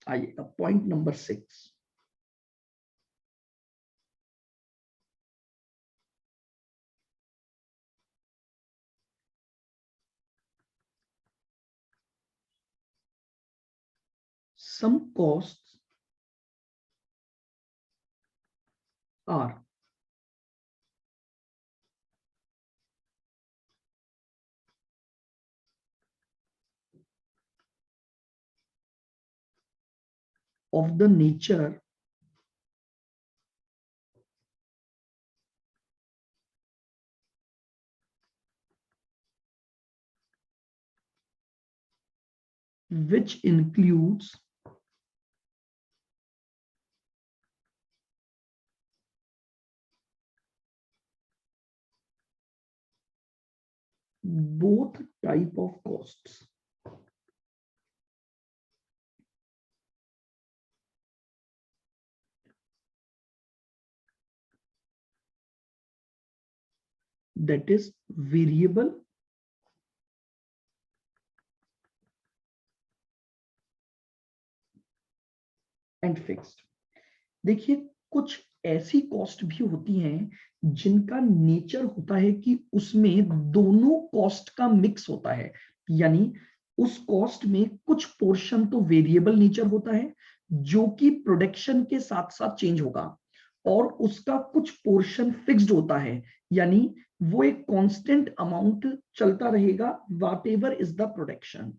आइएगा point number 6। Some costs are of the nature which includes both type of costs. That is variable and fixed. देखिए कुछ ऐसी cost भी होती हैं जिनका नेचर होता है कि उसमें दोनों कॉस्ट का मिक्स होता है, यानी उस कॉस्ट में कुछ पोर्शन तो वेरिएबल नेचर होता है जो कि प्रोडक्शन के साथ साथ चेंज होगा, और उसका कुछ पोर्शन फिक्स्ड होता है, यानी वो एक कांस्टेंट अमाउंट चलता रहेगा what ever is the production.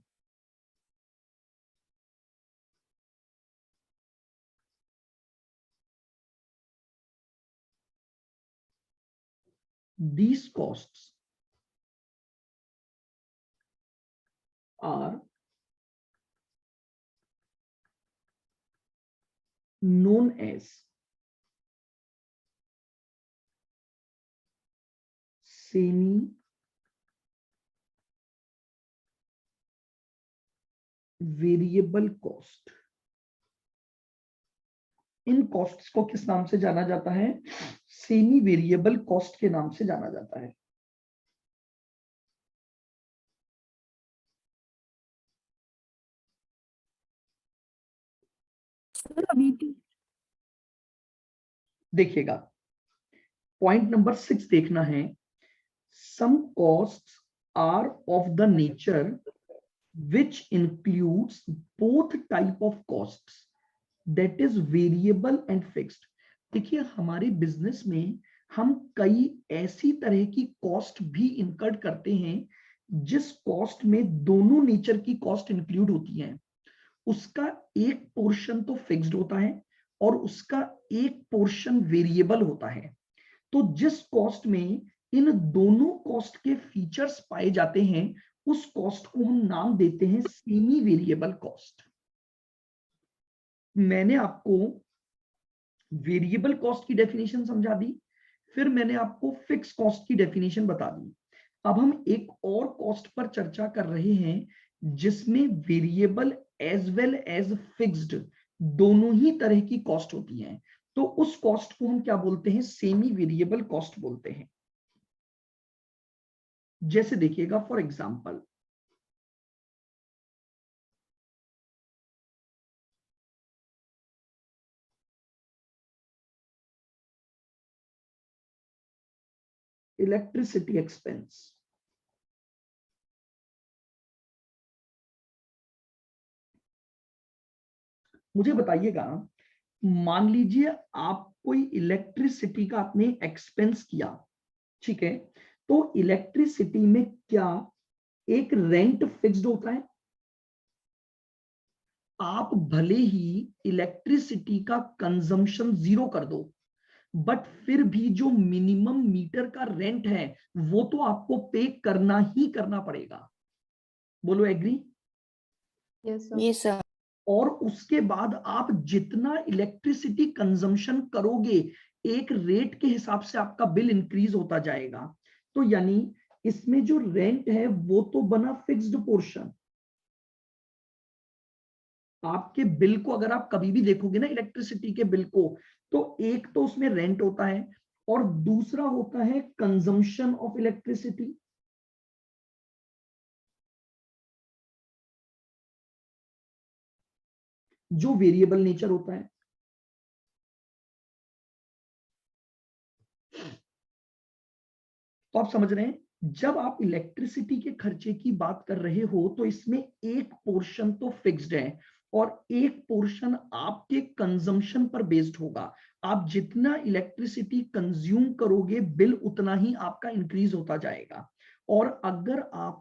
These costs are known as semi variable cost। In costs को किस नाम से जाना जाता है? सेमी वेरिएबल कॉस्ट के नाम से जाना जाता है। देखिएगा पॉइंट नंबर 6 देखना है। Some costs are of the nature which includes both type of costs, that is variable and fixed। देखिए हमारे बिजनेस में हम कई ऐसी तरह की कॉस्ट भी इनकर्ड करते हैं जिस कॉस्ट में दोनों नेचर की कॉस्ट इंक्लूड होती हैं। उसका एक पोर्शन तो फिक्स्ड होता है और उसका एक पोर्शन वेरिएबल होता है। तो जिस कॉस्ट में इन दोनों कॉस्ट के फीचर्स पाए जाते हैं उस कॉस्ट को हम नाम देते हैं सेमी वेरिएबल कॉस्ट। मैंने आपको वेरिएबल कॉस्ट की डेफिनेशन समझा दी, फिर मैंने आपको फिक्स कॉस्ट की डेफिनेशन बता दी। अब हम एक और कॉस्ट पर चर्चा कर रहे हैं जिसमें variable as well as fixed दोनों ही तरह की कॉस्ट होती हैं। तो उस कॉस्ट को हम क्या बोलते हैं? सेमी वेरिएबल कॉस्ट बोलते हैं। जैसे देखिएगा फॉर एग्जांपल इलेक्ट्रिसिटी एक्सपेंस। मुझे बताइएगा, मान लीजिए आप कोई इलेक्ट्रिसिटी का आपने एक्सपेंस किया, ठीक है, तो इलेक्ट्रिसिटी में क्या एक रेंट फिक्स्ड होता है? आप भले ही इलेक्ट्रिसिटी का कंजम्पशन 0 कर दो, बट फिर भी जो मिनिमम मीटर का रेंट है वो तो आपको पे करना ही करना पड़ेगा। बोलो एग्री? Yes sir. और उसके बाद आप जितना इलेक्ट्रिसिटी कंजम्पशन करोगे एक रेट के हिसाब से आपका बिल इंक्रीज होता जाएगा। तो यानी इसमें जो रेंट है वो तो बना फिक्स्ड पोर्शन। आपके बिल को अगर आप कभी भी देखोगे ना इलेक्ट्रिसिटी के बिल को, तो एक तो उसमें रेंट होता है और दूसरा होता है कंजम्पशन ऑफ इलेक्ट्रिसिटी। जो वेरिएबल नेचर होता है। तो आप समझ रहे हैं, जब आप इलेक्ट्रिसिटी के खर्चे की बात कर रहे हो तो इसमें एक पोर्शन तो फिक्स्ड है और एक पोर्शन आपके कंजम्पशन पर बेस्ड होगा। आप जितना इलेक्ट्रिसिटी कंज्यूम करोगे बिल उतना ही आपका इंक्रीज होता जाएगा। और अगर आप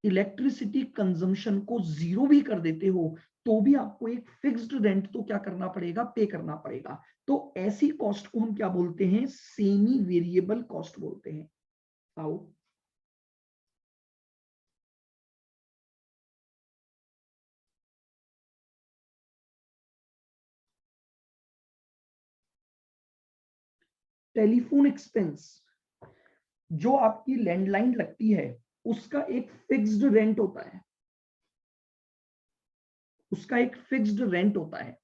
इलेक्ट्रिसिटी कंजम्पशन को जीरो भी कर देते हो तो भी आपको एक फिक्स्ड रेंट तो क्या करना पड़ेगा, पे करना पड़ेगा। तो ऐसी कॉस्ट को हम क्या बोलते हैं, सेमी वेरिएबल कॉस्ट बोलते हैं। आओ, टेलीफोन एक्सपेंस, जो आपकी लैंडलाइन लगती है उसका एक फिक्स्ड रेंट होता है, उसका एक फिक्स्ड रेंट होता है।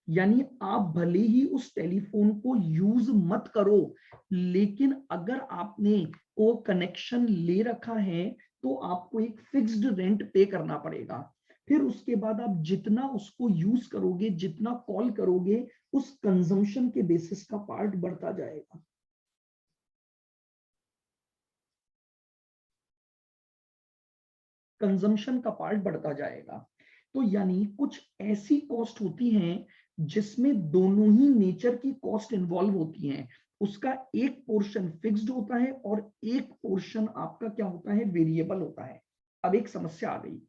यानी आप भले ही उस टेलीफोन को यूज मत करो, लेकिन अगर आपने वो कनेक्शन ले रखा है तो आपको एक फिक्स्ड रेंट पे करना पड़ेगा। फिर उसके बाद आप जितना उसको यूज करोगे, जितना कॉल करोगे, उस कंजम्पशन के बेसिस का पार्ट बढ़ता जाएगा। कंजम्पशन का पार्ट बढ़ता जाएगा। तो यानी कुछ ऐसी कॉस्ट होती हैं जिसमें दोनों ही नेचर की कॉस्ट इन्वॉल्व होती हैं। उसका एक पोर्शन फिक्स्ड होता है और एक पोर्शन आपका क्या होता है, वेरिएबल होता है। अब एक समस्या आ गई,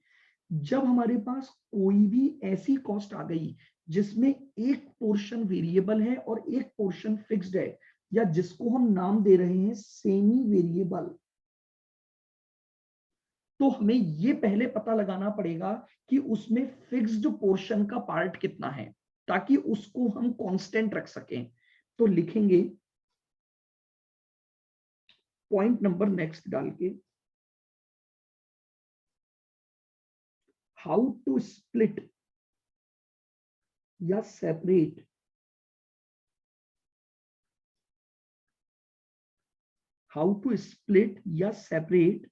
जब हमारे पास कोई भी ऐसी कॉस्ट आ गई जिसमें एक पोर्शन वेरिएबल है और एक पोर्शन फिक्स्ड है, या जिसको हम नाम दे रहे हैं सेमी वेरिएबल, तो हमें ये पहले पता लगाना पड़ेगा कि उसमें फिक्स्ड पोर्शन का पार्ट कितना है, ताकि उसको हम कांस्टेंट रख सकें। तो लिखेंगे पॉइंट नंबर नेक्स्ट डाल के, हाउ टू स्प्लिट या सेपरेट हाउ टू स्प्लिट या separate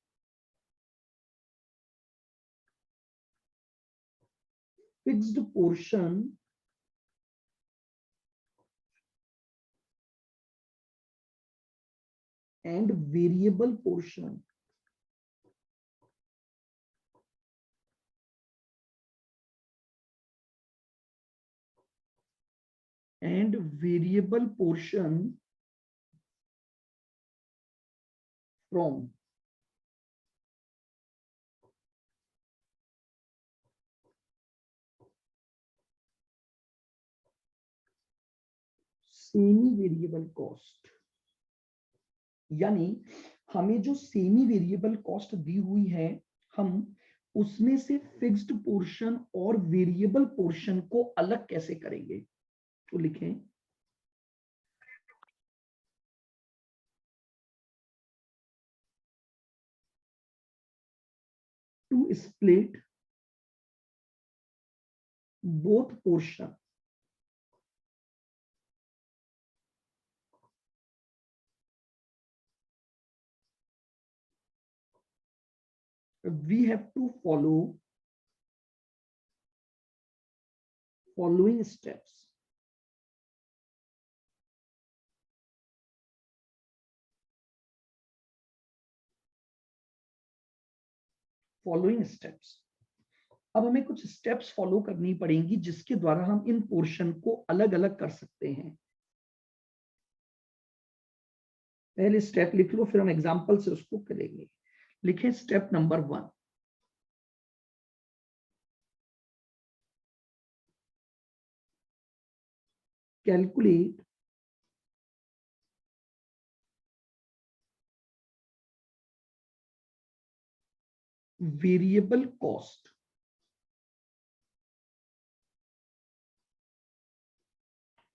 fixed portion and variable portion from semi variable cost. यानी हमें जो सेमी वेरिएबल कॉस्ट दी हुई है, हम उसमें से फिक्स्ड पोर्शन और वेरिएबल पोर्शन को अलग कैसे करेंगे। तो लिखें to split both portion we have to follow following steps. Following steps. अब हमें कुछ स्टेप्स फॉलो करनी पड़ेंगी जिसके द्वारा हम इन पोर्शन को अलग अलग कर सकते हैं। पहले स्टेप लिख लो, फिर हम एग्जांपल से उसको करेंगे। लिखें step number 1, calculate variable cost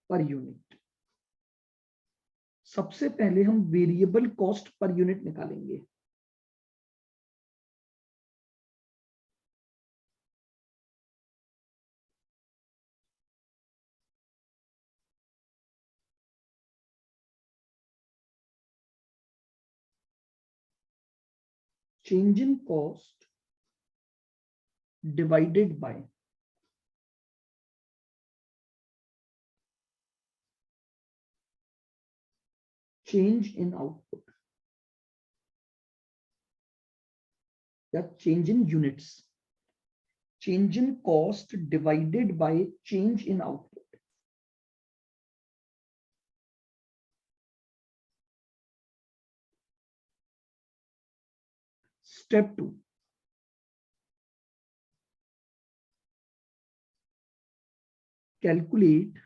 per unit. सबसे पहले हम वेरिएबल कॉस्ट पर यूनिट निकालेंगे। Change in cost divided by change in output या change in units, change in cost divided by change in output. Step 2. Calculate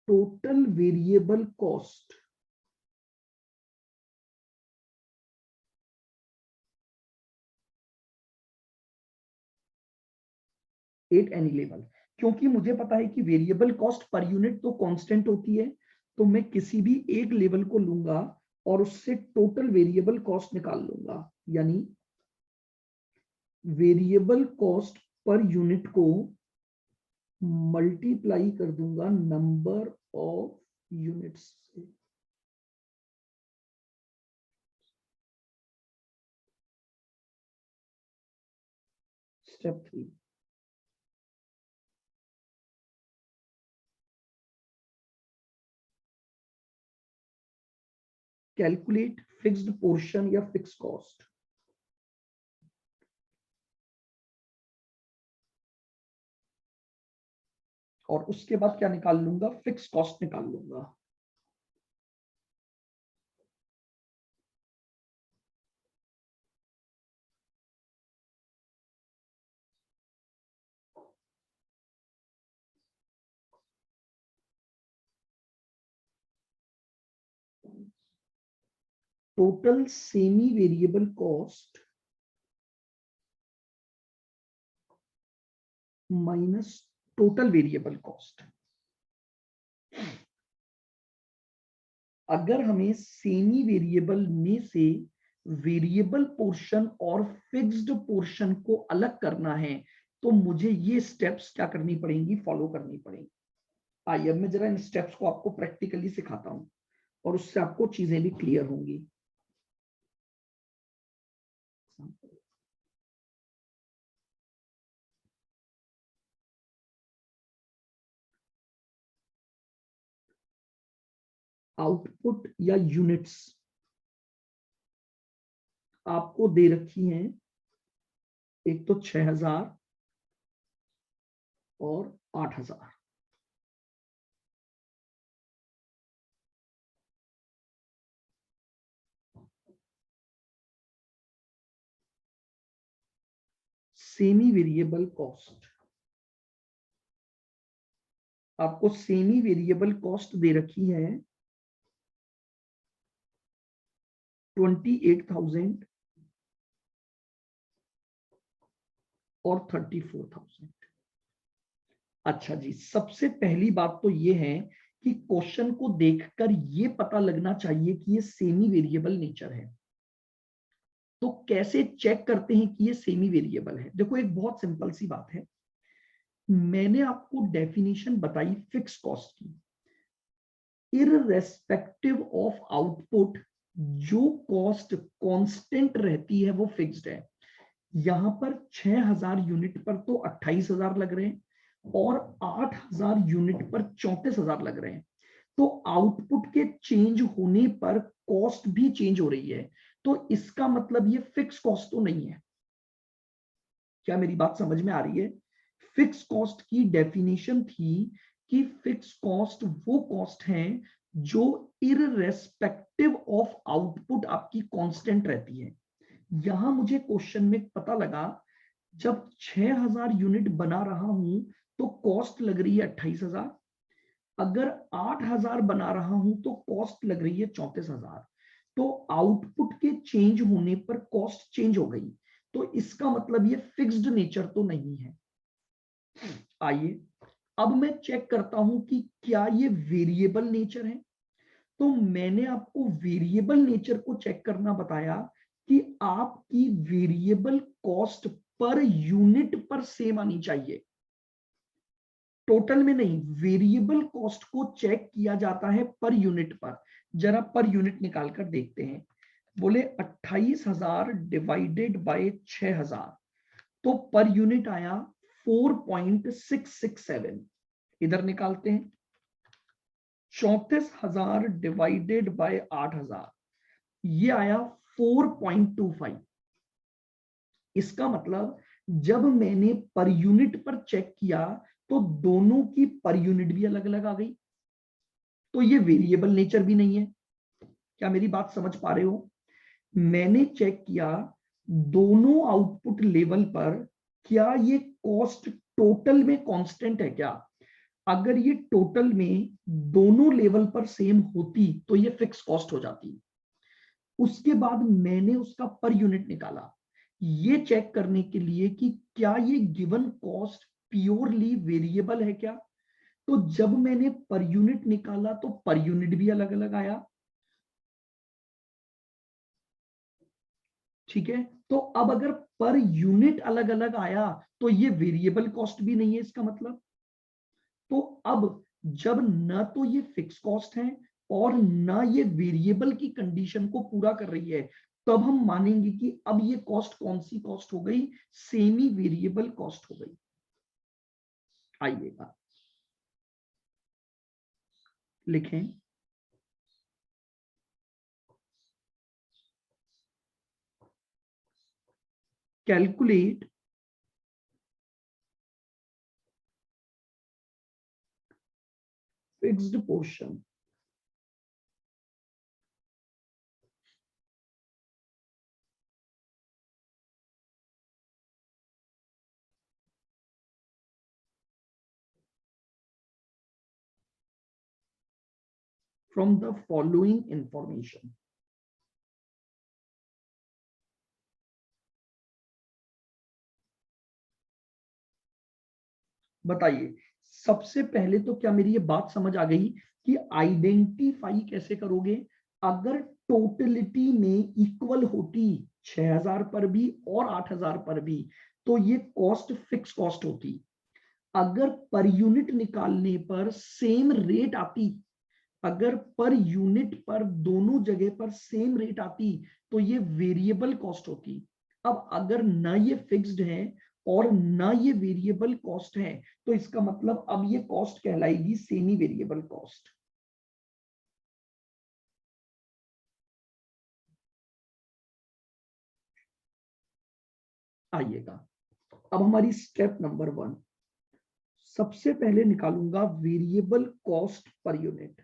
total variable cost at any level. क्योंकि मुझे पता है कि variable cost per unit तो constant होती है, तो मैं किसी भी एक लेवल को लूंगा और उससे टोटल वेरिएबल कॉस्ट निकाल लूंगा, यानी वेरिएबल कॉस्ट पर यूनिट को मल्टीप्लाई कर दूंगा नंबर ऑफ यूनिट्स से। स्टेप 3, कैलकुलेट फिक्स्ड पोर्शन या फिक्स कॉस्ट। और उसके बाद क्या निकाल लूंगा, फिक्स कॉस्ट निकाल लूंगा। Total semi variable cost minus total variable cost. अगर हमें सेमी वेरिएबल में से वेरिएबल पोर्शन और फिक्स्ड पोर्शन को अलग करना है, तो मुझे ये स्टेप्स क्या करनी पड़ेंगी, फॉलो करनी पड़ेंगी। आइए अब मैं जरा इन स्टेप्स को आपको प्रैक्टिकली सिखाता हूं और उससे आपको चीजें भी क्लियर होंगी। आउटपुट या यूनिट्स आपको दे रखी हैं, एक तो 6000 और 8000। सेमी वेरिएबल कॉस्ट, आपको सेमी वेरिएबल कॉस्ट दे रखी है 28,000 और 34,000। अच्छा जी, सबसे पहली बात तो ये है कि क्वेश्चन को देखकर ये पता लगना चाहिए कि ये सेमी वेरिएबल नेचर है। तो कैसे चेक करते हैं कि ये सेमी वेरिएबल है? देखो एक बहुत सिंपल सी बात है, मैंने आपको डेफिनेशन बताई फिक्स कॉस्ट की। इररेस्पेक्टिव ऑफ आउटपुट जो कॉस्ट कांस्टेंट रहती है वो फिक्स्ड है। यहां पर 6000 यूनिट पर तो 28,000 लग रहे हैं और 8000 यूनिट पर 34,000 लग रहे हैं। तो आउटपुट के चेंज होने पर कॉस्ट भी चेंज हो रही है, तो इसका मतलब ये फिक्स कॉस्ट तो नहीं है। क्या मेरी बात समझ में आ रही है? फिक्स कॉस्ट की डेफिनेशन थी कि फिक्स कॉस्ट वो कॉस्ट है जो इररेस्पेक्टिव ऑफ आउटपुट आपकी कांस्टेंट रहती है। यहां मुझे क्वेश्चन में पता लगा जब 6000 यूनिट बना रहा हूं तो कॉस्ट लग रही है 28,000, अगर 8000 बना रहा हूं तो कॉस्ट लग रही है 34,000। तो आउटपुट के चेंज होने पर कॉस्ट चेंज हो गई, तो इसका मतलब ये फिक्स्ड नेचर तो नहीं है। आइए अब मैं चेक करता हूं कि क्या ये वेरिएबल नेचर है। तो मैंने आपको वेरिएबल नेचर को चेक करना बताया कि आपकी वेरिएबल कॉस्ट पर यूनिट पर सेम आनी चाहिए, टोटल में नहीं। वेरिएबल कॉस्ट को चेक किया जाता है पर यूनिट पर। जरा पर यूनिट निकाल कर देखते हैं। बोले 28,000 डिवाइडेड बाय 6000, तो पर यूनिट आया 4.667। इधर निकालते हैं, 34,000 डिवाइडेड बाय 8,000, ये आया 4.25। इसका मतलब जब मैंने पर यूनिट पर चेक किया तो दोनों की पर यूनिट भी अलग अलग आ गई, तो ये वेरिएबल नेचर भी नहीं है। क्या मेरी बात समझ पा रहे हो? मैंने चेक किया दोनों आउटपुट लेवल पर, क्या ये कॉस्ट टोटल में कांस्टेंट है क्या? अगर ये टोटल में दोनों लेवल पर सेम होती तो ये फिक्स कॉस्ट हो जाती। उसके बाद मैंने उसका पर यूनिट निकाला, ये चेक करने के लिए कि क्या ये गिवन कॉस्ट प्योरली वेरिएबल है क्या। तो जब मैंने पर यूनिट निकाला तो पर यूनिट भी अलग अलग आया। ठीक है, तो अब अगर पर यूनिट अलग अलग आया तो ये वेरिएबल कॉस्ट भी नहीं है इसका मतलब। तो अब जब न तो ये फिक्स कॉस्ट है और ना ये वेरिएबल की कंडीशन को पूरा कर रही है, तब हम मानेंगे कि अब ये कॉस्ट कौन सी कॉस्ट हो गई? सेमी वेरिएबल कॉस्ट हो गई। आइएगा लिखें, calculate fixed portion from the following information। बताइए, सबसे पहले तो क्या मेरी ये बात समझ आ गई कि आइडेंटिफाई कैसे करोगे? अगर टोटलिटी में इक्वल होती 6,000 पर भी और 8,000 पर भी, तो ये कॉस्ट फिक्स कॉस्ट होती। अगर पर यूनिट निकालने पर सेम रेट आती, अगर पर यूनिट पर दोनों जगह पर सेम रेट आती, तो ये वेरिएबल कॉस्ट होती। अब अगर ना ये फिक्स्ड है और ना ये वेरिएबल कॉस्ट है, तो इसका मतलब अब ये कॉस्ट कहलाएगी सेमी वेरिएबल कॉस्ट। आइएगा, अब हमारी स्टेप नंबर 1, सबसे पहले निकालूंगा वेरिएबल कॉस्ट पर यूनिट।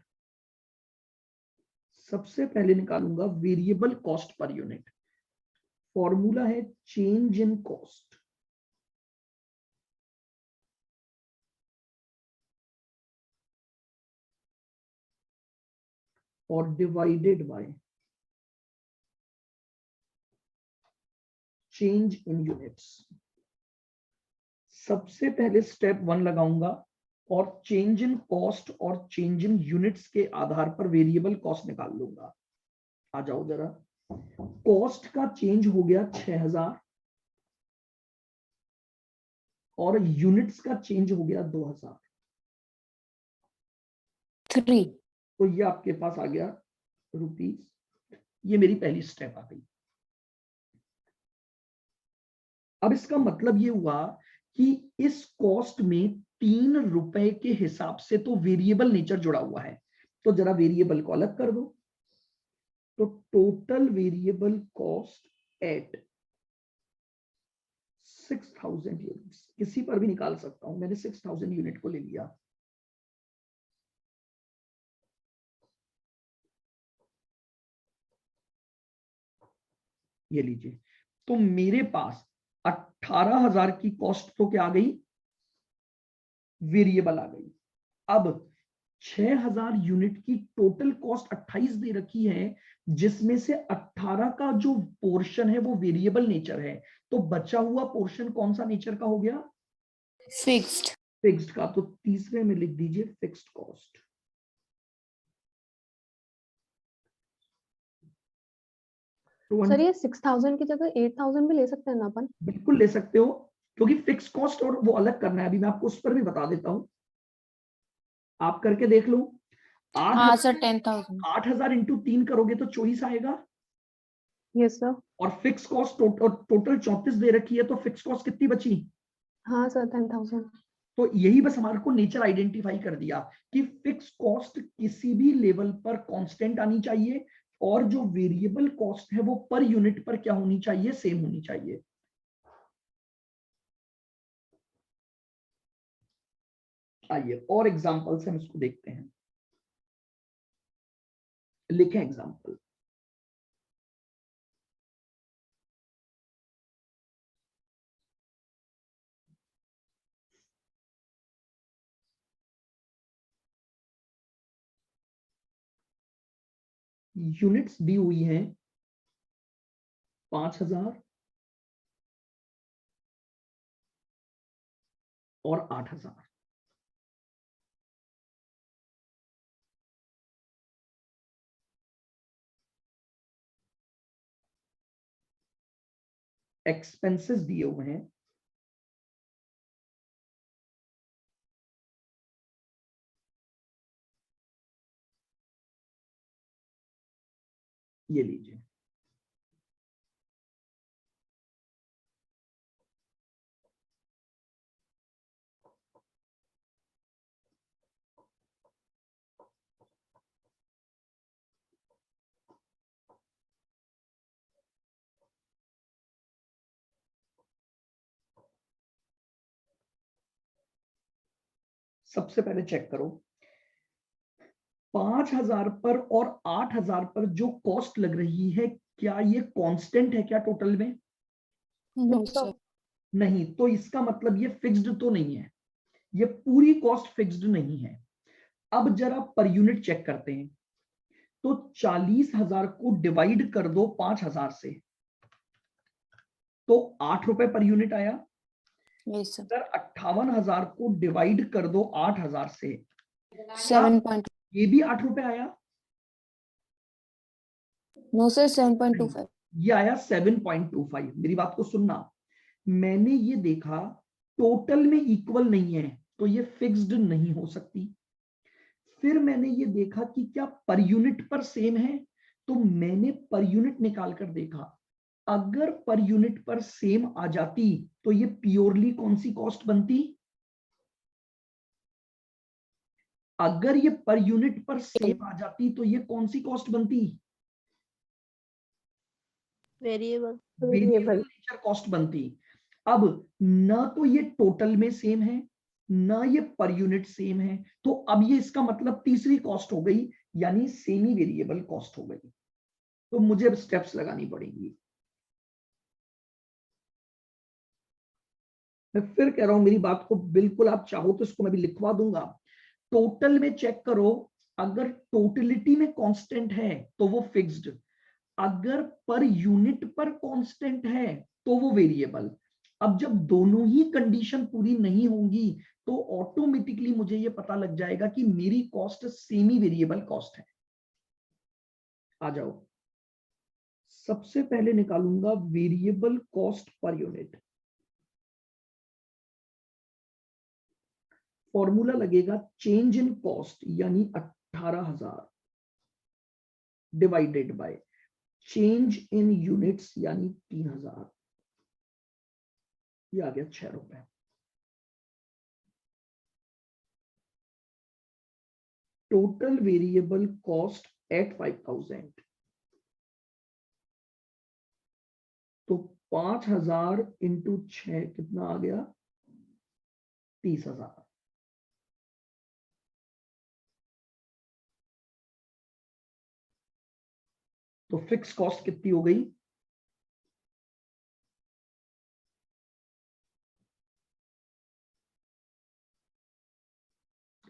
सबसे पहले निकालूंगा variable cost per unit. Formula है चेंज इन कॉस्ट, और divided by change in units. सबसे पहले स्टेप 1 लगाऊंगा और चेंज इन कॉस्ट और चेंज इन यूनिट्स के आधार पर वेरिएबल कॉस्ट निकाल लूंगा। आ जाओ जरा, कॉस्ट का चेंज हो गया 6,000 और यूनिट्स का चेंज हो गया 2,000। 3। तो ये आपके पास आ गया रुपीस। ये मेरी पहली स्टेप आ गई। अब इसका मतलब ये हुआ कि इस कॉस्ट में 3 रुपए के हिसाब से तो वेरिएबल नेचर जुड़ा हुआ है। तो जरा वेरिएबल को अलग कर दो, तो total variable cost at 6,000 units, किसी पर भी निकाल सकता हूं, मैंने 6,000 यूनिट को ले लिया। ये लीजिए, तो मेरे पास 18,000 की कॉस्ट तो क्या आ गई? वेरिएबल आ गई। अब 6,000 यूनिट की टोटल कॉस्ट 28 दे रखी है, जिसमें से 18 का जो पोर्शन है वो वेरिएबल नेचर है। तो बचा हुआ पोर्शन कौन सा नेचर का हो गया? फिक्स्ड। फिक्स्ड का। तो तीसरे में लिख दीजिए फिक्स्ड कॉस्ट। सर ये 6,000 की जगह 8,000 भी ले सकते हैं ना अपन? बिल्कुल ले सकते हो, क्योंकि फिक्स कॉस्ट और वो अलग करना है। अभी मैं आपको उस पर भी बता देता हूं, आप करके देख लो। हाँ सर, 10,000। 8,000 इंटू 3 करोगे तो 24 आएगा। Yes sir. और फिक्स कॉस्ट टोटल 34 दे रखी है, तो फिक्स कॉस्ट कितनी बची? हाँ सर 10,000। तो यही बस हमारे को नेचर आइडेंटिफाई कर दिया कि फिक्स कॉस्ट किसी भी लेवल पर कांस्टेंट आनी चाहिए और जो वेरिएबल कॉस्ट है वो पर यूनिट पर क्या होनी चाहिए, सेम होनी चाहिए। आइए और एग्जांपल से हम इसको देखते हैं। लिखें एग्जांपल। यूनिट्स दी हुई हैं 5,000 और 8,000। एक्सपेंसेस दिए हुए हैं ये लीजिए। सबसे पहले चेक करो 5,000 पर और 8,000 पर जो कॉस्ट लग रही है क्या ये कांस्टेंट है क्या टोटल में? नो तो सर। नहीं, तो इसका मतलब ये फिक्स्ड तो नहीं है, ये पूरी कॉस्ट फिक्स्ड नहीं है। अब जरा पर यूनिट चेक करते हैं। तो 40,000 को डिवाइड कर दो 5,000 से तो 8 रुपए पर यूनिट आया। Yes sir. अगर 58,000 को डिवाइड कर दो 8,000 से 7. ये भी 8 रुपए आया। No sir 7.25. ये आया 7.25। मेरी बात को सुनना, मैंने ये देखा टोटल में इक्वल नहीं है तो ये फिक्स्ड नहीं हो सकती। फिर मैंने ये देखा कि क्या पर यूनिट पर सेम है, तो मैंने पर यूनिट निकाल कर देखा। अगर पर यूनिट पर सेम आ जाती तो ये प्योरली कौन सी कॉस्ट बनती? अगर ये पर यूनिट पर सेम आ जाती तो ये कौन सी कॉस्ट बनती? वेरिएबल वेरिएबल नेचर कॉस्ट बनती। अब ना तो ये टोटल में सेम है ना ये पर यूनिट सेम है, तो अब ये इसका मतलब तीसरी कॉस्ट हो गई, यानी सेमी वेरिएबल कॉस्ट हो गई। तो मुझे अब स्टेप्स लगानी पड़ेंगी। मैं फिर कह रहा हूं, मेरी बात को बिल्कुल आप चाहो तो इसको मैं भी लिखवा दूंगा। टोटल में चेक करो, अगर टोटलिटी में कांस्टेंट है तो वो फिक्स्ड, अगर पर यूनिट पर कांस्टेंट है तो वो वेरिएबल। अब जब दोनों ही कंडीशन पूरी नहीं होंगी तो ऑटोमेटिकली मुझे ये पता लग जाएगा कि मेरी कॉस्ट सेमी वेरिएबल कॉस्ट है। आ जाओ, सबसे पहले निकालूंगा variable cost per unit. Formula लगेगा चेंज इन कॉस्ट यानी 18,000 divided by change in units यानी 3,000। ये आ गया 6 रुपए। टोटल वेरिएबल कॉस्ट एट 5,000, तो 5,000 इंटू 6 कितना आ गया? 30,000। तो फिक्स कॉस्ट कितनी हो गई?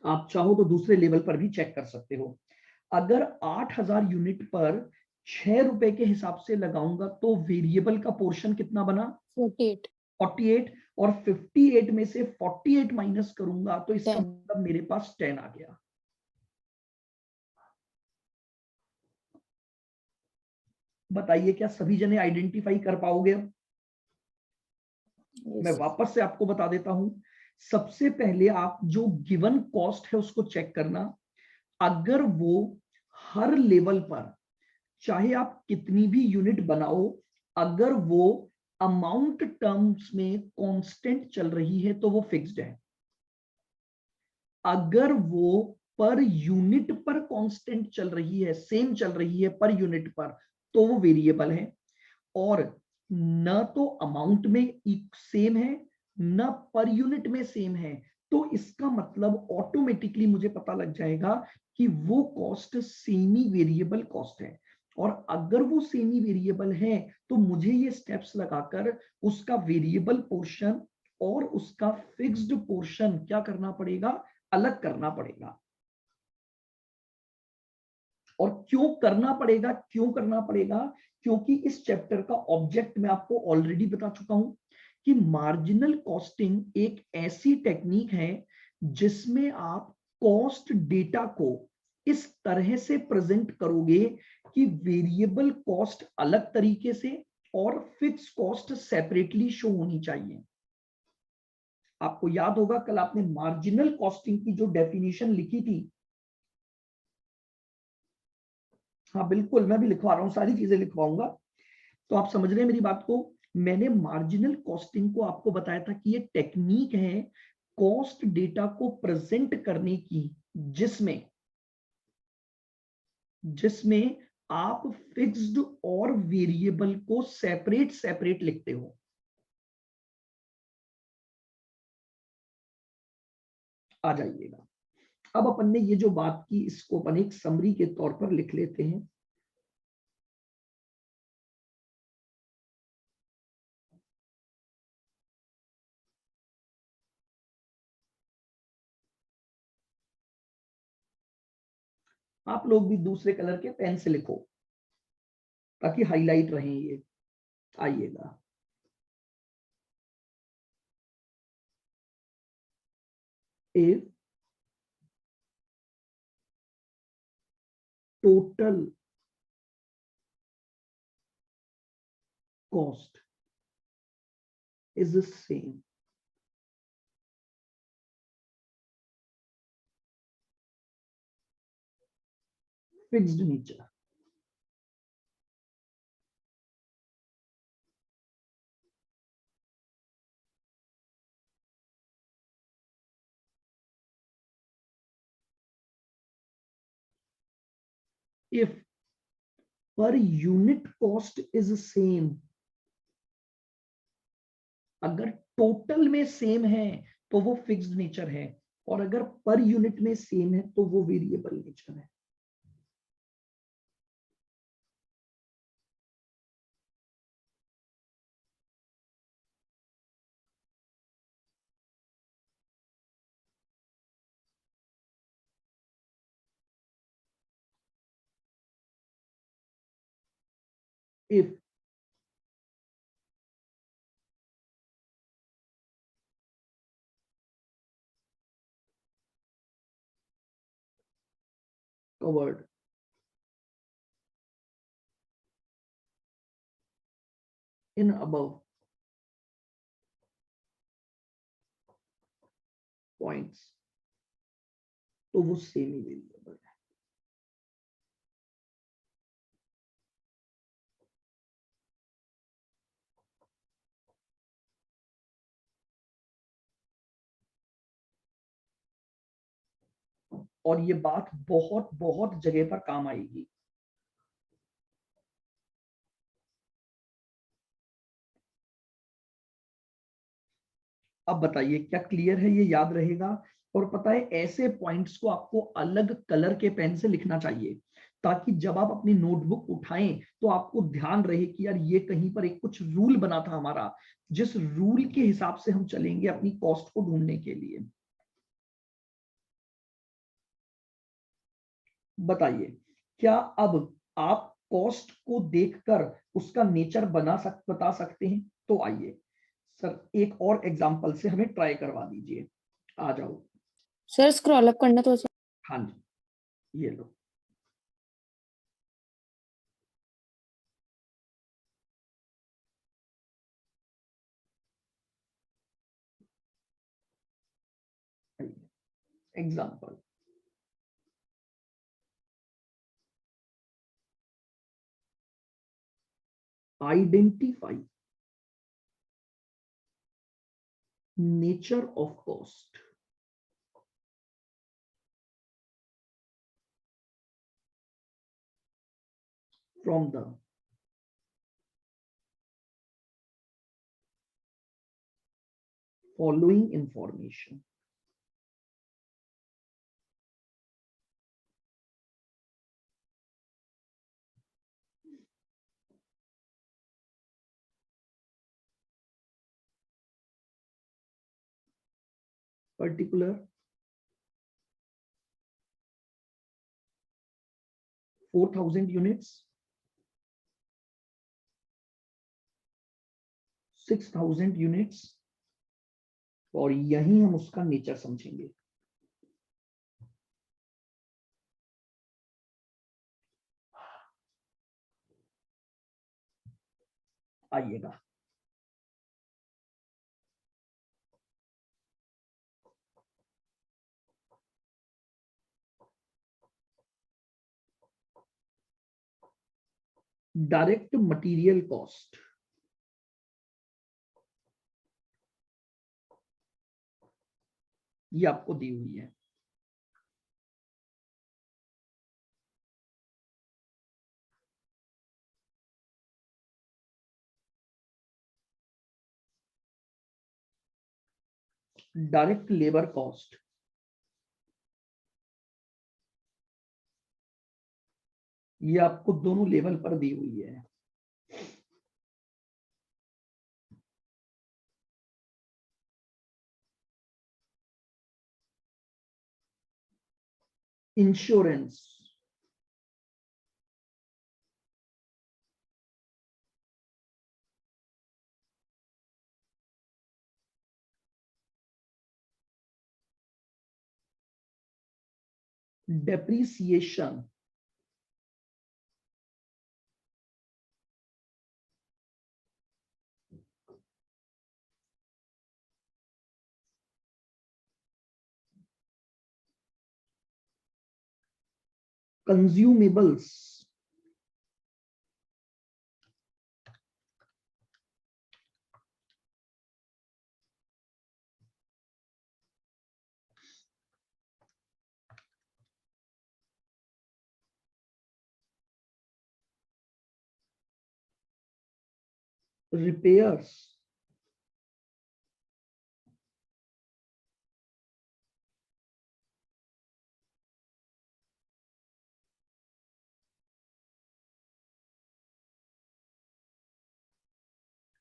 आप चाहो तो दूसरे लेवल पर भी चेक कर सकते हो। अगर 8,000 यूनिट पर 6 रुपए के हिसाब से लगाऊंगा तो वेरिएबल का पोर्शन कितना बना? 48. 48। और 58 में से 48 माइनस करूंगा तो इसका 10. मतलब मेरे पास 10 आ गया। बताइए क्या सभी जने आइडेंटिफाई कर पाओगे? मैं Yes. वापस से आपको बता देता हूं। सबसे पहले आप जो गिवन कॉस्ट है उसको चेक करना। अगर वो हर लेवल पर, चाहे आप कितनी भी यूनिट बनाओ, अगर वो अमाउंट टर्म्स में कांस्टेंट चल रही है तो वो फिक्स्ड है, अगर वो पर यूनिट पर कांस्टेंट चल रही है, सेम चल रही है पर यूनिट पर, तो वो वेरिएबल है। और न तो अमाउंट में सेम है न पर यूनिट में सेम है, तो इसका मतलब ऑटोमेटिकली मुझे पता लग जाएगा कि वो कॉस्ट सेमी वेरिएबल कॉस्ट है। और अगर वो सेमी वेरिएबल है तो मुझे ये स्टेप्स लगाकर उसका वेरिएबल पोर्शन और उसका फिक्स्ड पोर्शन क्या करना पड़ेगा, अलग करना पड़ेगा। और क्यों करना पड़ेगा, क्यों करना पड़ेगा, क्योंकि इस चैप्टर का ऑब्जेक्ट मैं आपको ऑलरेडी बता चुका हूं कि मार्जिनल कॉस्टिंग एक ऐसी टेक्निक है जिसमें आप कॉस्ट डेटा को इस तरह से प्रेजेंट करोगे कि वेरिएबल कॉस्ट अलग तरीके से और फिक्स कॉस्ट सेपरेटली शो होनी चाहिए। आपको याद होगा कल आपने मार्जिनल कॉस्टिंग की जो डेफिनेशन लिखी थी, हाँ बिल्कुल मैं भी लिखवा रहा हूं, सारी चीजें लिखवाऊंगा, तो आप समझ रहे हैं मेरी बात को। मैंने मार्जिनल कॉस्टिंग को आपको बताया था कि ये टेक्निक है कॉस्ट डेटा को प्रेजेंट करने की, जिसमें जिसमें आप फिक्स्ड और वेरिएबल को सेपरेट सेपरेट लिखते हो। आ जाइएगा, अब अपन ने ये जो बात की इसको अपन एक समरी के तौर पर लिख लेते हैं। आप लोग भी दूसरे कलर के पेन से लिखो ताकि हाईलाइट रहे ये। आइएगा, if total cost is the same, fixed nature, if per unit cost is same, अगर टोटल में सेम है तो वो फिक्स्ड नेचर है, और अगर पर यूनिट में सेम है तो वो वेरिएबल नेचर है। if covered in above points, तो वो सेमी वेरिएबल है। और ये बात बहुत बहुत जगह पर काम आएगी। अब बताइए क्या क्लियर है, ये याद रहेगा। और पता है ऐसे पॉइंट्स को आपको अलग कलर के पेन से लिखना चाहिए, ताकि जब आप अपनी नोटबुक उठाएं तो आपको ध्यान रहे कि यार ये कहीं पर एक कुछ रूल बना था हमारा, जिस रूल के हिसाब से हम चलेंगे अपनी कॉस्ट को ढूंढने के लिए। बताइए क्या अब आप कॉस्ट को देखकर उसका नेचर बता सकते हैं? तो आइए सर एक और एग्जांपल से हमें ट्राई करवा दीजिए। आ जाओ सर स्क्रॉल अप करना तो सर। हाँ जी ये लो, example identify nature of cost. From the following information. Particular 4,000 units, 6,000 units, और यही हम उसका नेचर समझेंगे। आइएगा, डायरेक्ट मटेरियल कॉस्ट, ये आपको दी हुई है। डायरेक्ट लेबर कॉस्ट, ये आपको दोनों लेवल पर दी हुई है। इंश्योरेंस, डेप्रिसिएशन, कंज्यूमेबल्स, रिपेयर्स,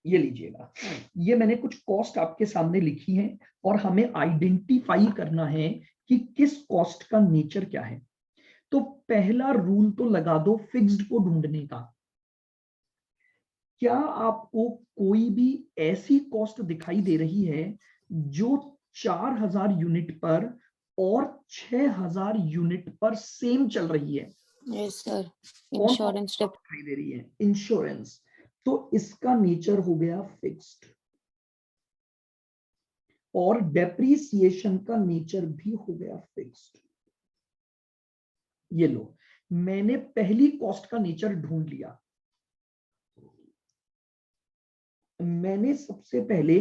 ये लीजिएगा। ये मैंने कुछ कॉस्ट आपके सामने लिखी है और हमें आइडेंटिफाई करना है कि किस कॉस्ट का नेचर क्या है। तो पहला रूल तो लगा दो फिक्स्ड को ढूंढने का। क्या आपको कोई भी ऐसी कॉस्ट दिखाई दे रही है जो 4,000 यूनिट पर और 6,000 यूनिट पर सेम चल रही है? यस सर, कौन इंश्योरेंस दिखाई दे रही है? इंश्योरेंस। तो इसका नेचर हो गया फिक्स्ड और डेप्रिसिएशन का नेचर भी हो गया फिक्स्ड। ये लो, मैंने पहली कॉस्ट का नेचर ढूंढ लिया। मैंने सबसे पहले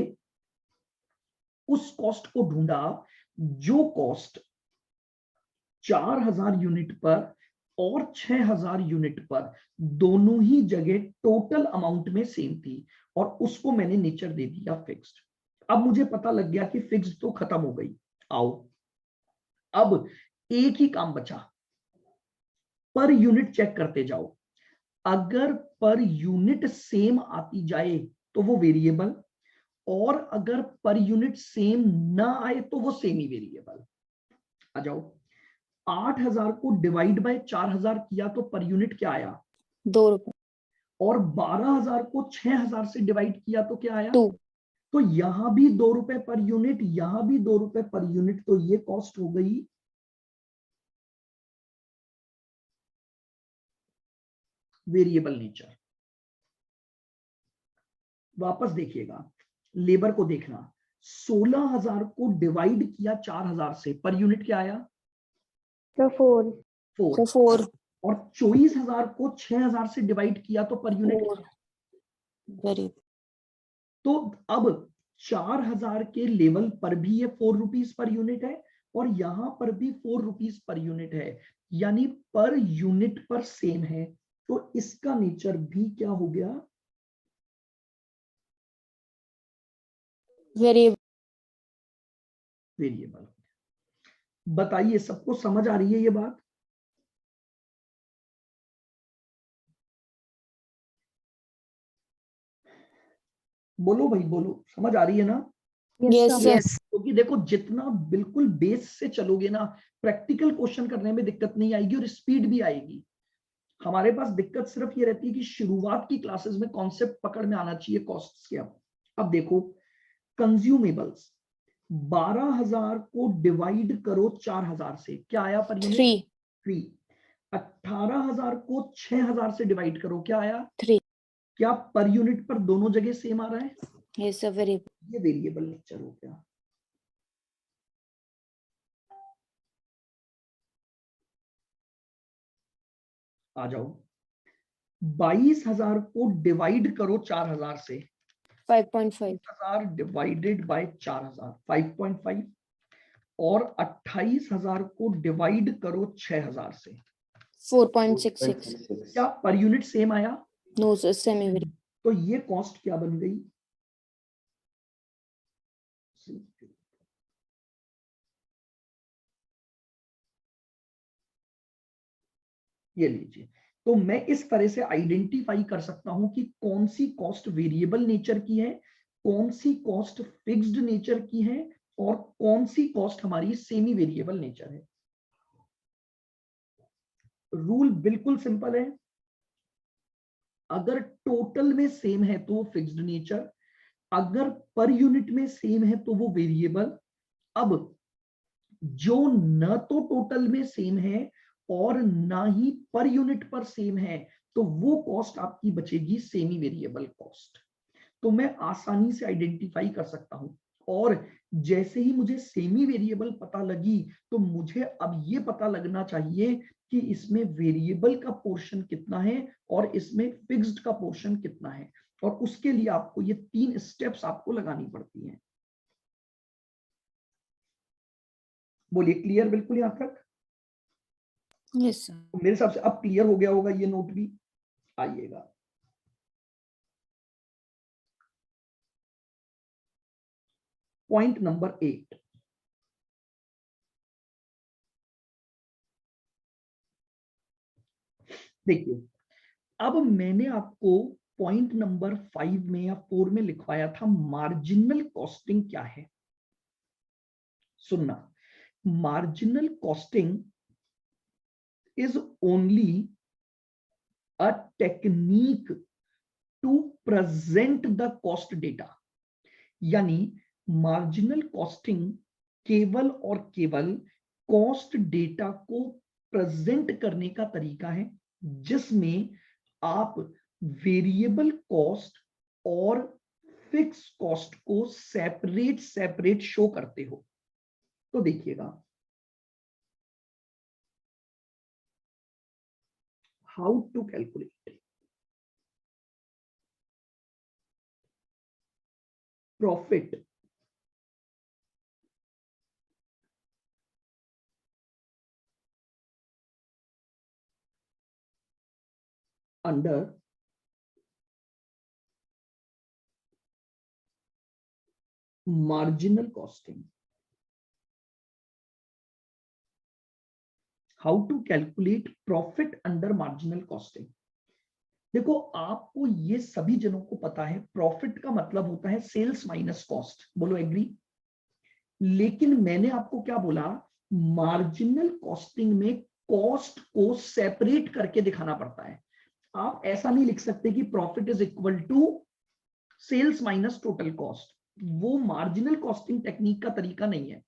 उस कॉस्ट को ढूंढा जो कॉस्ट 4,000 यूनिट पर और 6,000 यूनिट पर दोनों ही जगह टोटल अमाउंट में सेम थी, और उसको मैंने नेचर दे दिया फिक्स्ड। अब मुझे पता लग गया कि फिक्स्ड तो खत्म हो गई। आओ, अब एक ही काम बचा, पर यूनिट चेक करते जाओ। अगर पर यूनिट सेम आती जाए तो वो वेरिएबल, और अगर पर यूनिट सेम ना आए तो वो सेमी वेरिएबल। आ जाओ, 8,000 को डिवाइड बाय 4,000 किया तो पर यूनिट क्या आया? 2 रुपए। और 12,000 को 6,000 से डिवाइड किया तो क्या आया? 2। तो यहां भी 2 रुपए पर यूनिट, यहां भी 2 रुपए पर यूनिट। तो ये कॉस्ट हो गई वेरिएबल नेचर। वापस देखिएगा, लेबर को देखना, 16,000 को डिवाइड किया 4,000 से, पर यूनिट क्या आया? 4 4। और 24,000 को 6,000 से डिवाइड किया तो पर यूनिट। वेरी। तो अब 4000 के लेवल पर भी ये 4 रुपीज पर यूनिट है और यहां पर भी 4 रुपीज पर यूनिट है, यानी पर यूनिट पर सेम है, तो इसका नेचर भी क्या हो गया? वेरिएबल। वेरिएबल। बताइए सबको समझ आ रही है ये बात? बोलो भाई बोलो, समझ आ रही है ना? Yes sir. क्योंकि देखो जितना बिल्कुल बेस से चलोगे ना, प्रैक्टिकल क्वेश्चन करने में दिक्कत नहीं आएगी और स्पीड भी आएगी। हमारे पास दिक्कत सिर्फ ये रहती है कि शुरुआत की क्लासेस में कॉन्सेप्ट पकड़ में आना चाहिए कॉस्ट्स के। अब देखो कंज्यूमेबल्स 12,000 को डिवाइड करो 4,000 से, क्या आया पर यूनिट? 3। 3। 18,000 को 6,000 से डिवाइड करो, क्या आया? 3। क्या पर यूनिट पर दोनों जगह सेम आ रहा है? Yes sir, variable. ये वेरिएबल नेचर हो गया। आ जाओ, 22,000 को डिवाइड करो 4,000 से, 5.5। 20,000 डिवाइडेड बाय 4,000 5.5, और 28,000 को डिवाइड करो 6,000 से, 4.66। क्या पर यूनिट सेम आया? No sir, semi variable. तो ये कॉस्ट क्या बन गई? ये लीजिए, तो मैं इस तरह से आइडेंटिफाई कर सकता हूं कि कौन सी कॉस्ट वेरिएबल नेचर की है, कौन सी कॉस्ट फिक्स्ड नेचर की है, और कौन सी कॉस्ट हमारी सेमी वेरिएबल नेचर है। रूल बिल्कुल सिंपल है, अगर टोटल में सेम है तो वो फिक्स्ड नेचर, अगर पर यूनिट में सेम है तो वो वेरिएबल। अब जो न तो टोटल में सेम है और ना ही पर यूनिट पर सेम है, तो वो कॉस्ट आपकी बचेगी सेमी वेरिएबल कॉस्ट। तो मैं आसानी से आइडेंटिफाई कर सकता हूं, और जैसे ही मुझे सेमी वेरिएबल पता लगी तो मुझे अब ये पता लगना चाहिए कि इसमें वेरिएबल का पोर्शन कितना है और इसमें फिक्स्ड का पोर्शन कितना है, और उसके लिए आपको ये 3 स्टेप्स आपको लगानी पड़ती हैं। बोलिए क्लियर बिल्कुल यहां तक? Yes sir. तो मेरे हिसाब से अब क्लियर हो गया होगा ये नोट भी। आइएगा, पॉइंट नंबर 8। देखिए, अब मैंने आपको पॉइंट नंबर 5 में या 4 में लिखवाया था मार्जिनल कॉस्टिंग क्या है। सुनना, marginal costing is only a technique to present the cost data. यानी मार्जिनल कॉस्टिंग केवल और केवल कॉस्ट डेटा को प्रेजेंट करने का तरीका है जिसमें आप वेरिएबल कॉस्ट और फिक्स कॉस्ट को सेपरेट सेपरेट शो करते हो। तो देखिएगा, how to calculate profit under marginal costing। How to calculate profit under marginal costing. देखो, आपको ये सभी जनों को पता है प्रॉफिट का मतलब होता है सेल्स माइनस कॉस्ट, बोलो एग्री। लेकिन मैंने आपको क्या बोला, मार्जिनल कॉस्टिंग में कॉस्ट को सेपरेट करके दिखाना पड़ता है। आप ऐसा नहीं लिख सकते कि profit is equal to sales minus total cost, वो मार्जिनल कॉस्टिंग टेक्निक का तरीका नहीं है।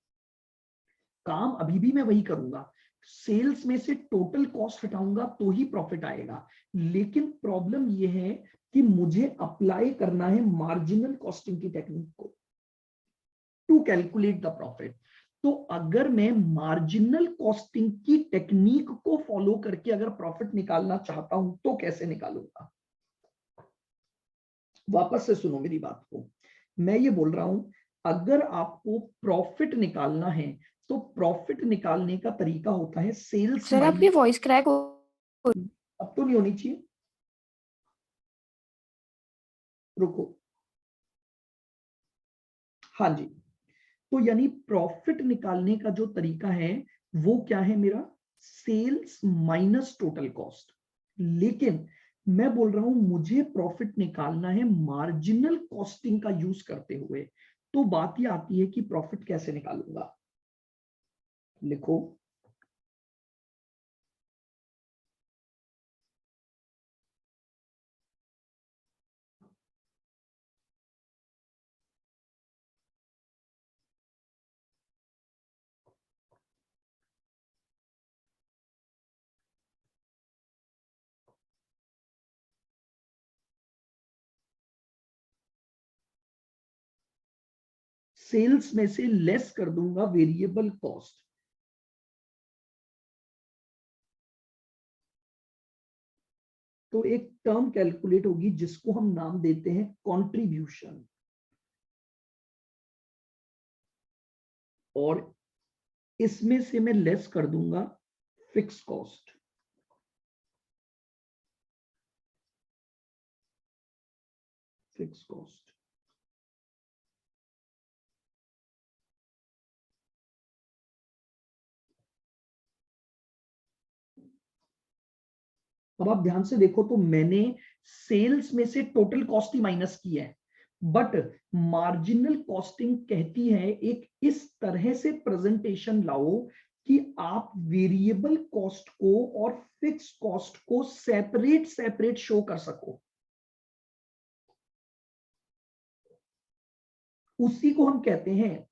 काम अभी भी मैं वही करूंगा, सेल्स में से टोटल कॉस्ट हटाऊंगा तो ही प्रॉफिट आएगा। लेकिन प्रॉब्लम यह है कि मुझे अप्लाई करना है मार्जिनल कॉस्टिंग की टेक्निक को टू कैलकुलेट द प्रॉफिट। तो अगर मैं मार्जिनल कॉस्टिंग की टेक्निक को फॉलो करके अगर प्रॉफिट निकालना चाहता हूं तो कैसे निकालूंगा? वापस से सुनो मेरी बात को। मैं ये बोल रहा हूं अगर आपको प्रॉफिट निकालना है तो प्रॉफिट निकालने का तरीका होता है सेल्स सर आपकी वॉइस क्रैक हो अब तो नहीं होनी चाहिए, रुको। हाँ जी, तो यानी प्रॉफिट निकालने का जो तरीका है वो क्या है मेरा, सेल्स माइनस टोटल कॉस्ट। लेकिन मैं बोल रहा हूं मुझे प्रॉफिट निकालना है मार्जिनल कॉस्टिंग का यूज करते हुए, तो बात ये आती है कि प्रॉफिट कैसे निकालूंगा। लिखो, सेल्स में से लेस कर दूंगा वेरिएबल कॉस्ट, तो एक टर्म कैलकुलेट होगी जिसको हम नाम देते हैं कंट्रीब्यूशन, और इसमें से मैं लेस कर दूंगा फिक्स कॉस्ट। फिक्स कॉस्ट अब आप ध्यान से देखो तो मैंने सेल्स में से टोटल कॉस्ट ही माइनस की है, बट मार्जिनल कॉस्टिंग कहती है एक इस तरह से प्रेजेंटेशन लाओ कि आप वेरिएबल कॉस्ट को और फिक्स कॉस्ट को सेपरेट सेपरेट शो कर सको। उसी को हम कहते हैं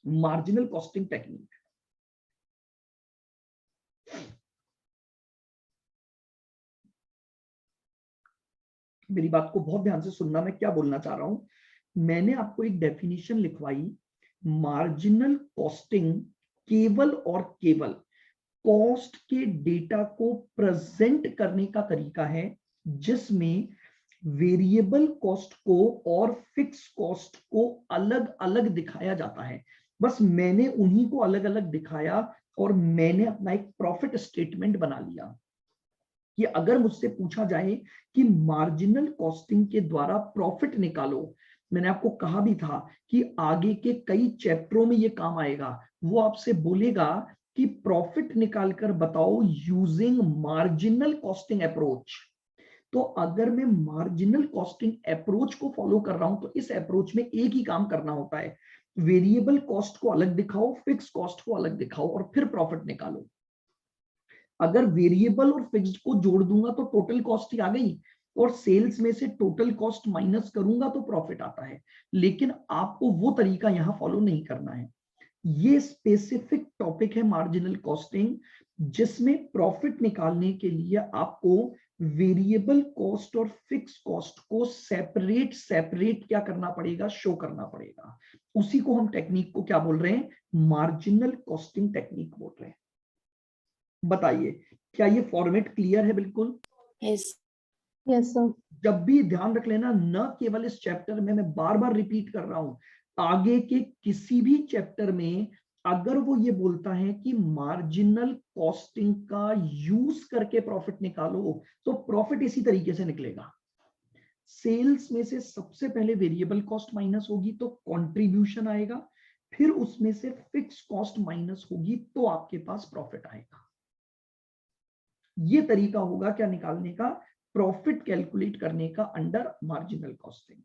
मार्जिनल कॉस्टिंग टेक्निक। मेरी बात को बहुत ध्यान से सुनना, मैं क्या बोलना चाह रहा हूं। मैंने आपको एक डेफिनेशन लिखवाई, मार्जिनल कॉस्टिंग केवल और केवल कॉस्ट के डेटा को प्रेजेंट करने का तरीका है जिसमें वेरिएबल कॉस्ट को और फिक्स कॉस्ट को अलग अलग दिखाया जाता है। बस मैंने उन्हीं को अलग अलग दिखाया और मैंने अपना एक प्रॉफिट स्टेटमेंट बना लिया कि अगर मुझसे पूछा जाए कि मार्जिनल कॉस्टिंग के द्वारा प्रॉफिट निकालो, मैंने आपको कहा भी था कि आगे के कई चैप्टरों में ये काम आएगा। वो आपसे बोलेगा कि प्रॉफिट निकालकर बताओ यूजिंग मार्जिनल कॉस्टिंग अप्रोच। तो अगर मैं मार्जिनल कॉस्टिंग अप्रोच को फॉलो कर रहा हूं तो इस अप्रोच में एक ही काम करना होता है, वेरिएबल कॉस्ट को अलग दिखाओ, फिक्स कॉस्ट को अलग दिखाओ और फिर प्रॉफिट निकालो। अगर वेरिएबल और फिक्स्ड को जोड़ दूंगा तो टोटल कॉस्ट ही आ गई, और सेल्स में से टोटल कॉस्ट माइनस करूंगा तो प्रॉफिट आता है। लेकिन आपको वो तरीका यहां फॉलो नहीं करना है। ये स्पेसिफिक टॉपिक है मार्जिनल कॉस्टिंग, जिसमें प्रॉफिट निकालने के लिए आपको वेरिएबल कॉस्ट और फिक्स कॉस्ट को सेपरेट सेपरेट क्या करना पड़ेगा, शो करना पड़ेगा। उसी को हम टेक्निक को क्या बोल रहे हैं, मार्जिनल कॉस्टिंग टेक्निक बोल रहे हैं। बताइए क्या ये फॉर्मेट क्लियर है? बिल्कुल यस यस सर। जब भी ध्यान रख लेना, न केवल इस चैप्टर में, मैं बार बार रिपीट कर रहा हूं, आगे के किसी भी चैप्टर में अगर वो ये बोलता है कि मार्जिनल कॉस्टिंग का यूज करके प्रॉफिट निकालो, तो प्रॉफिट इसी तरीके से निकलेगा। सेल्स में से सबसे पहले वेरिएबल कॉस्ट माइनस होगी तो कंट्रीब्यूशन आएगा, फिर उसमें से फिक्स कॉस्ट माइनस होगी तो आपके पास प्रॉफिट आएगा। ये तरीका होगा क्या निकालने का, प्रॉफिट कैलकुलेट करने का अंडर मार्जिनल कॉस्टिंग।